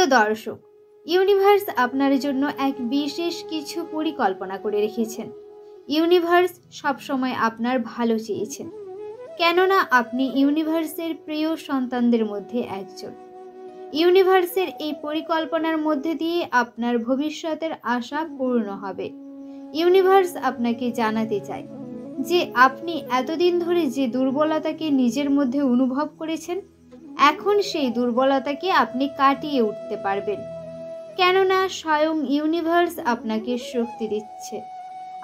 প্রিয় দর্শক, ইউনিভার্স আপনার জন্য এক বিশেষ কিছু পরিকল্পনা করে রেখেছেন। ইউনিভার্স সবসময় আপনার ভালো চেয়েছেন, কেননা আপনি ইউনিভার্সের প্রিয় সন্তানদের মধ্যে একজন। ইউনিভার্সের এই পরিকল্পনার মধ্যে দিয়ে আপনার ভবিষ্যতের আশা পূর্ণ হবে। ইউনিভার্স আপনাকে জানাতে চায় যে আপনি এতদিন ধরে যে দুর্বলতাকে নিজের মধ্যে অনুভব করেছেন, এখন সেই দুর্বলতাকে আপনি কাটিয়ে উঠতে পারবেন, কেননা স্বয়ং ইউনিভার্স আপনাকে শক্তি দিচ্ছে।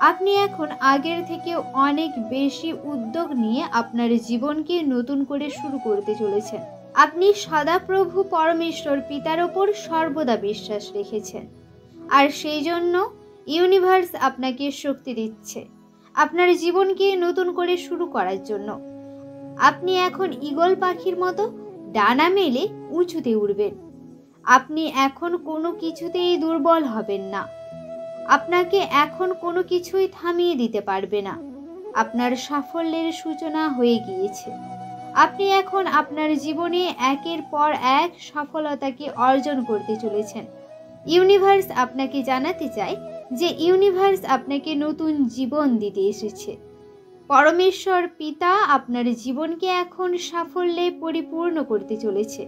আপনি এখন আগের থেকে অনেক বেশি উদ্যোগ নিয়ে আপনার জীবনকে নতুন করে শুরু করতে চলেছেন। আপনি সদাপ্রভু পরমেশ্বর পিতার ওপর সর্বদা বিশ্বাস রেখেছেন, আর সেই জন্য ইউনিভার্স আপনাকে শক্তি দিচ্ছে আপনার জীবনকে নতুন করে শুরু করার জন্য। আপনি এখন ঈগল পাখির মতো ডানা মেলে উঁচুতে উড়বেন। আপনি এখন কোনো কিছুতেই দুর্বল হবেন না। আপনাকে এখন কোনো কিছুই থামিয়ে দিতে পারবে না। আপনার সাফল্যের সূচনা হয়ে গিয়েছে। আপনি এখন আপনার জীবনে একের পর এক সফলতাকে অর্জন করতে চলেছেন। ইউনিভার্স আপনাকে জানাতে চায় যে ইউনিভার্স আপনাকে নতুন জীবন দিতে এসেছে। পরমেশ্বর পিতা আপনার জীবনকে এখন সাফল্যে পরিপূর্ণ করতে চলেছে।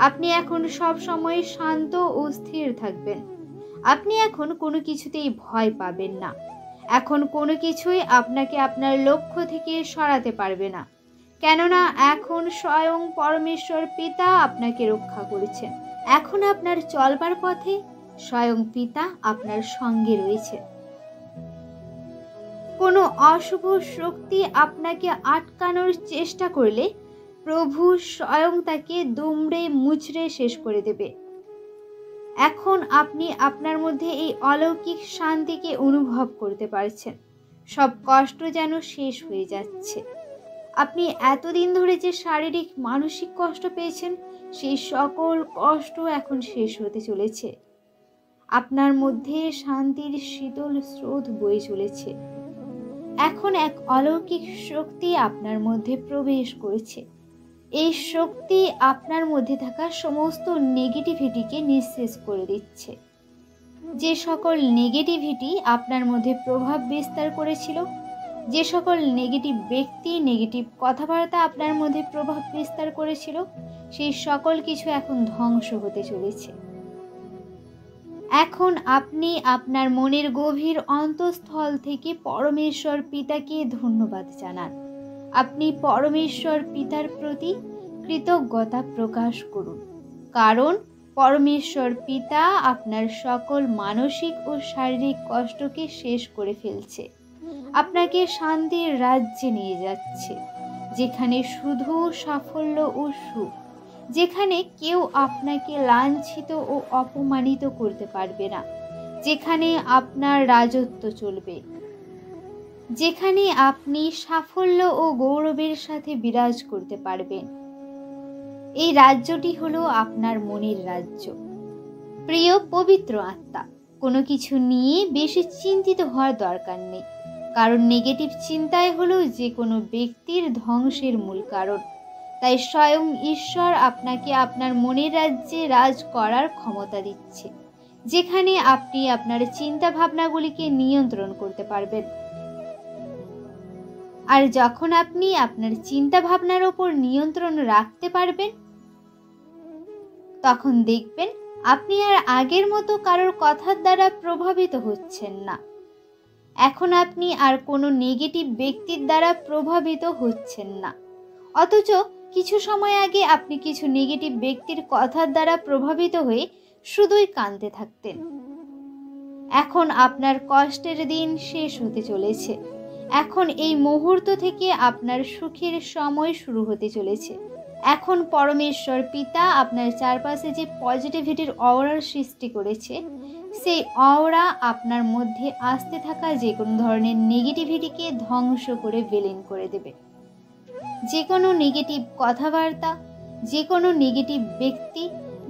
আপনি এখন সব সময় শান্ত ও স্থির থাকবেন। আপনি এখন কোনো কিছুতেই ভয় পাবেন না। এখন কোনো কিছুই আপনাকে আপনার লক্ষ্য থেকে সরাতে পারবে না, কেননা এখন স্বয়ং পরমেশ্বর পিতা আপনাকে রক্ষা করেছেন। এখন আপনার চলবার পথে স্বয়ং পিতা আপনার সঙ্গে রয়েছে। কোনো অশুভ শক্তি আপনাকে আটকানোর চেষ্টা করলে প্রভু স্বয়ং তাকে দুমড়ে মুচড়ে শেষ করে দেবে। এখন আপনি আপনার মধ্যে এই অলৌকিক শান্তিকে অনুভব করতে পারছেন। সব কষ্ট যেন শেষ হয়ে যাচ্ছে। আপনি এতদিন ধরে যে শারীরিক মানসিক কষ্ট পেয়েছেন, সেই সকল কষ্ট এখন শেষ হতে চলেছে। আপনার মধ্যে শান্তির শীতল স্রোত বয়ে চলেছে। এখন এক অলৌকিক শক্তি আপনার মধ্যে প্রবেশ করেছে। এই শক্তি আপনার মধ্যে থাকা সমস্ত নেগেটিভিটিকে নিঃশেষ করে দিচ্ছে। যে সকল নেগেটিভিটি আপনার মধ্যে প্রভাব বিস্তার করেছিল, যে সকল নেগেটিভ ব্যক্তি নেগেটিভ কথাবার্তা আপনার মধ্যে প্রভাব বিস্তার করেছিল, সেই সকল কিছু এখন ধ্বংস হতে চলেছে। এখন আপনি আপনার মনের গভীর অন্তঃস্থল থেকে পরমেশ্বর পিতাকে ধন্যবাদ জানান। আপনি পরমেশ্বর পিতার প্রতি কৃতজ্ঞতা প্রকাশ করুন, কারণ পরমেশ্বর পিতা আপনার সকল মানসিক ও শারীরিক কষ্টকে শেষ করে ফেলছে। আপনাকে শান্তির রাজ্যে নিয়ে যাচ্ছে, যেখানে শুধু সাফল্য ও সুখ, যেখানে কেউ আপনাকে লাঞ্ছিত ও অপমানিত করতে পারবে না, যেখানে আপনার রাজত্ব চলবে, যেখানে আপনি সাফল্য ও গৌরবের সাথে বিরাজ করতে পারবেন। এই রাজ্যটি হলো আপনার মনের রাজ্য। প্রিয় পবিত্র আত্মা, কোনো কিছু নিয়ে বেশি চিন্তিত হওয়ার দরকার নেই, কারণ নেগেটিভ চিন্তাই হলো যে কোনো ব্যক্তির ধ্বংসের মূল কারণ। তাই স্বয়ং ঈশ্বর আপনাকে আপনার মনের রাজ্যে রাজ করার ক্ষমতা দিচ্ছে, যেখানে আপনি আপনার চিন্তা ভাবনাগুলিকে নিয়ন্ত্রণ করতে পারবেন। আর যখন আপনি আপনার চিন্তা ভাবনার ওপর নিয়ন্ত্রণ রাখতে পারবেন, তখন দেখবেন আপনি আর আগের মতো কারোর কথার দ্বারা প্রভাবিত হচ্ছেন না। এখন আপনি আর কোনো নেগেটিভ ব্যক্তির দ্বারা প্রভাবিত হচ্ছেন না। অথচ কিছু সময় আগে আপনি কিছু নেগেটিভ ব্যক্তির কথার দ্বারা প্রভাবিত হয়ে শুধুই কাঁদতে থাকতেন। এখন আপনার কষ্টের দিন শেষ হতে চলেছে। এখন এই মুহূর্ত থেকে আপনার সুখের সময় শুরু হতে চলেছে। এখন পরমেশ্বর পিতা আপনার চারপাশে যে পজিটিভিটির অওরার সৃষ্টি করেছে, সেই অওরা আপনার মধ্যে আসতে থাকা যে কোনো ধরনের নেগেটিভিটিকে ধ্বংস করে বিলীন করে দেবে। যে কোনো নেগেটিভ কথাবার্তা, যে কোনো নেগেটিভ ব্যক্তি,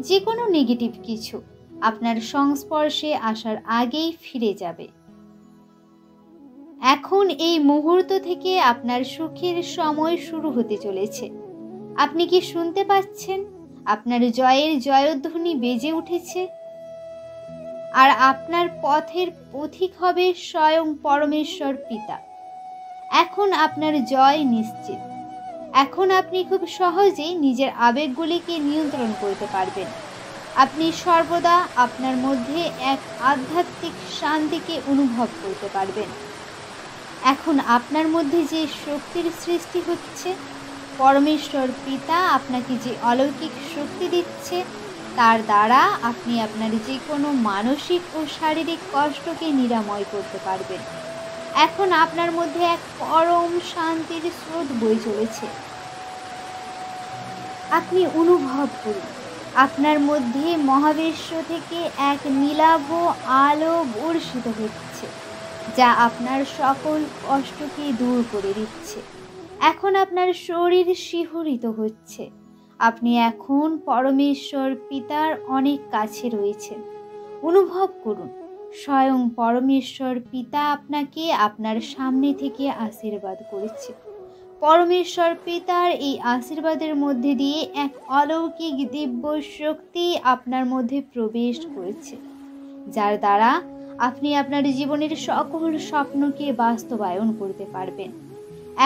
যে কোনো নেগেটিভ কিছু আপনার সংস্পর্শে আসার আগেই ফিরে যাবে। এখন এই মুহূর্ত থেকে আপনার সুখের সময় শুরু হতে চলেছে। আপনি কি শুনতে পাচ্ছেন? আপনার জয়ের জয়ধ্বনি বেজে উঠেছে। আর আপনার পথের পথিক হবে স্বয়ং পরমেশ্বর পিতা। এখন আপনার জয় নিশ্চিত। এখন আপনি খুব সহজেই নিজের আবেগগুলিকে নিয়ন্ত্রণ করতে পারবেন। আপনি সর্বদা আপনার মধ্যে এক আধ্যাত্মিক শান্তিকে অনুভব করতে পারবেন। এখন আপনার মধ্যে যে শক্তির সৃষ্টি হচ্ছে, পরমেশ্বর পিতা আপনাকে যে অলৌকিক শক্তি দিচ্ছে, তার দ্বারা আপনি আপনার যে কোনো মানসিক ও শারীরিক কষ্টকে নিরাময় করতে পারবেন। এখন আপনার মধ্যে এক পরম শান্তির স্রোত বয়ে চলেছে। আপনি অনুভব করুন আপনার মধ্যে মহাবিশ্ব থেকে এক নীলাভ আলো বর্ষিত হচ্ছে, যা আপনার সকল কষ্টকে দূর করে দিচ্ছে। এখন আপনার শরীর শিহরিত হচ্ছে। আপনি এখন পরমেশ্বর পিতার অনেক কাছে রয়েছেন। অনুভব করুন স্বয়ং পরমেশ্বর পিতা আপনাকে আপনার সামনে থেকে আশীর্বাদ করেছে। পরমেশ্বর পিতার এই আশীর্বাদের মধ্যে দিয়ে এক অলৌকিক দিব্য শক্তি আপনার মধ্যে প্রবেশ করেছে, যার দ্বারা আপনি আপনার জীবনের সকল স্বপ্নকে বাস্তবায়ন করতে পারবেন।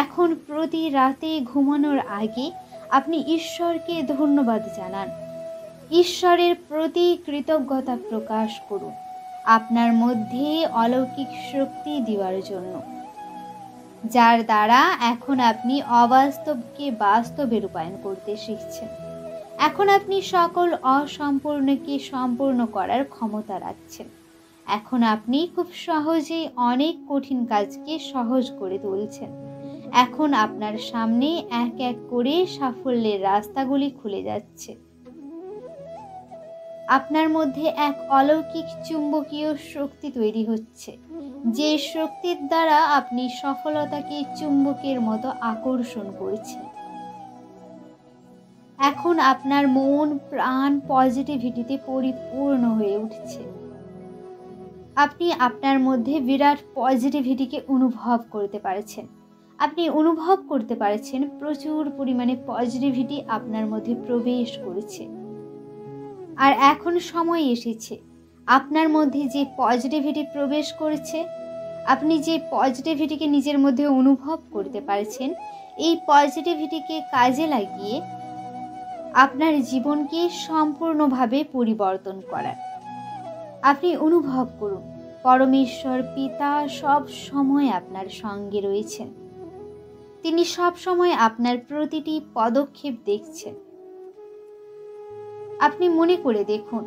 এখন প্রতি রাতে ঘুমানোর আগে আপনি ঈশ্বরকে ধন্যবাদ জানান। ঈশ্বরের প্রতি কৃতজ্ঞতা প্রকাশ করুন আপনার মধ্যে অলৌকিক শক্তি দেওয়ার জন্য, যার দ্বারা এখন আপনি অবাস্তবকে বাস্তবে রূপায়ণ করতে শিখছেন। এখন আপনি সকল অসম্পূর্ণকে সম্পূর্ণ করার ক্ষমতা রাখছেন। এখন আপনি খুব সহজেই অনেক কঠিন কাজকে সহজ করে তুলছেন। এখন আপনার সামনে এক এক করে সাফল্যের রাস্তাগুলি খুলে যাচ্ছে। আপনার মধ্যে এক অলৌকিক চুম্বকীয় শক্তি তৈরি হচ্ছে, যে শক্তির দ্বারা আপনি সফলতাকে চুম্বকের মতো আকর্ষণ করছেন। এখন আপনার মন প্রাণ পজিটিভিটিতে পরিপূর্ণ হয়ে উঠছে। আপনি আপনার মধ্যে বিরাট পজিটিভিটিকে অনুভব করতে পারছেন। আপনি অনুভব করতে পারছেন প্রচুর পরিমাণে পজিটিভিটি আপনার মধ্যে প্রবেশ করেছে। আর এখন সময় এসেছে আপনার মধ্যে যে পজিটিভিটি প্রবেশ করেছে, আপনি যে পজিটিভিটিকে নিজের মধ্যে অনুভব করতে পারছেন, এই পজিটিভিটিকে কাজে লাগিয়ে আপনার জীবনকে সম্পূর্ণভাবে পরিবর্তন করার। আপনি অনুভব করুন পরমেশ্বর পিতা সব সময় আপনার সঙ্গে রয়েছেন। তিনি সব সময় আপনার প্রতিটি পদক্ষেপ দেখছেন। আপনি মনে করে দেখুন,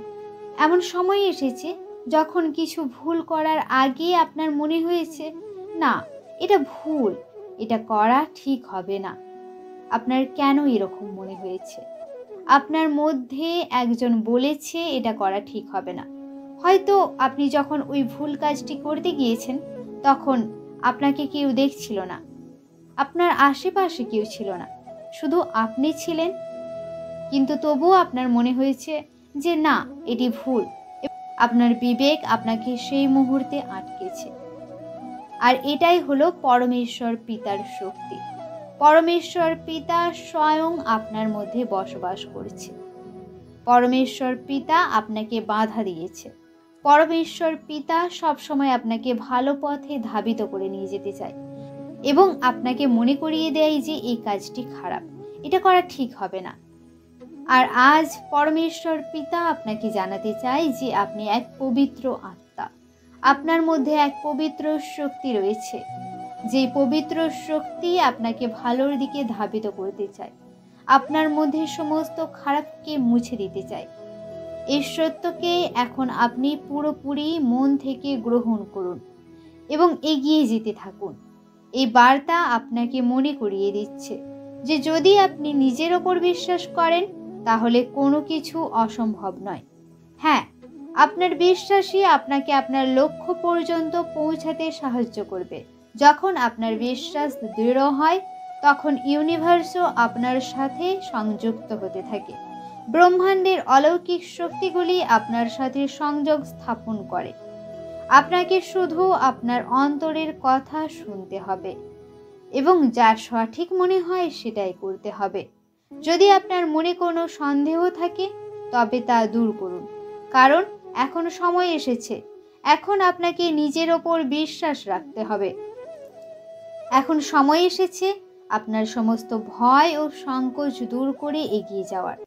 এমন সময় এসেছে যখন কিছু ভুল করার আগে আপনার মনে হয়েছে, না, এটা ভুল, এটা করা ঠিক হবে না। আপনার কেন এরকম মনে হয়েছে? আপনার মধ্যে একজন বলেছে এটা করা ঠিক হবে না। হয়তো আপনি যখন ওই ভুল কাজটি করতে গিয়েছেন, তখন আপনাকে কেউ দেখছিল না, আপনার আশেপাশে কেউ ছিল না, শুধু আপনি ছিলেন। কিন্তু তবুও আপনার মনে হয়েছে যে না, এটি ভুল। আপনার বিবেক আপনাকে সেই মুহূর্তে আটকেছে। আর এটাই হলো পরমেশ্বর পিতার শক্তি। পরমেশ্বর পিতা স্বয়ং আপনার মধ্যে বসবাস করছে। পরমেশ্বর পিতা আপনাকে বাধা দিয়েছে। পরমেশ্বর পিতা সবসময় আপনাকে ভালো পথে ধাবিত করে নিয়ে যেতে চায় এবং আপনাকে মনে করিয়ে দেয় যে এই কাজটি খারাপ, এটা করা ঠিক হবে না। আর আজ পরমেশ্বর পিতা আপনাকে জানাতে চায় যে আপনি এক পবিত্র আত্মা। আপনার মধ্যে এক পবিত্র শক্তি রয়েছে, যে পবিত্র শক্তি আপনাকে ভালোর দিকে ধাবিত করতে চায়, আপনার মধ্যে সমস্ত খারাপকে মুছে দিতে চায়। এই সত্যকে এখন আপনি পুরোপুরি মন থেকে গ্রহণ করুন এবং এগিয়ে যেতে থাকুন। এই বার্তা আপনাকে মনে করিয়ে দিচ্ছে যে যদি আপনি নিজের ওপর বিশ্বাস করেন, তাহলে কোনো কিছু অসম্ভব নয়। হ্যাঁ, আপনার বিশ্বাসই আপনাকে আপনার লক্ষ্য পর্যন্ত পৌঁছাতে সাহায্য করবে। যখন আপনার বিশ্বাস দৃঢ় হয়, তখন ইউনিভার্সও আপনার সাথে সংযুক্ত হতে থাকে। ব্রহ্মাণ্ডের অলৌকিক শক্তিগুলি আপনার সাথে সংযোগ স্থাপন করে। আপনাকে শুধু আপনার অন্তরের কথা শুনতে হবে এবং যা সঠিক মনে হয় সেটাই করতে হবে। যদি আপনার মনে কোনো সন্দেহ থাকে তবে তা দূর করুন, কারণ এখন সময় এসেছে। এখন আপনাকে নিজের ওপর বিশ্বাস রাখতে হবে। এখন সময় এসেছে আপনার সমস্ত ভয় ও সংকোচ দূর করে এগিয়ে যাওয়ার।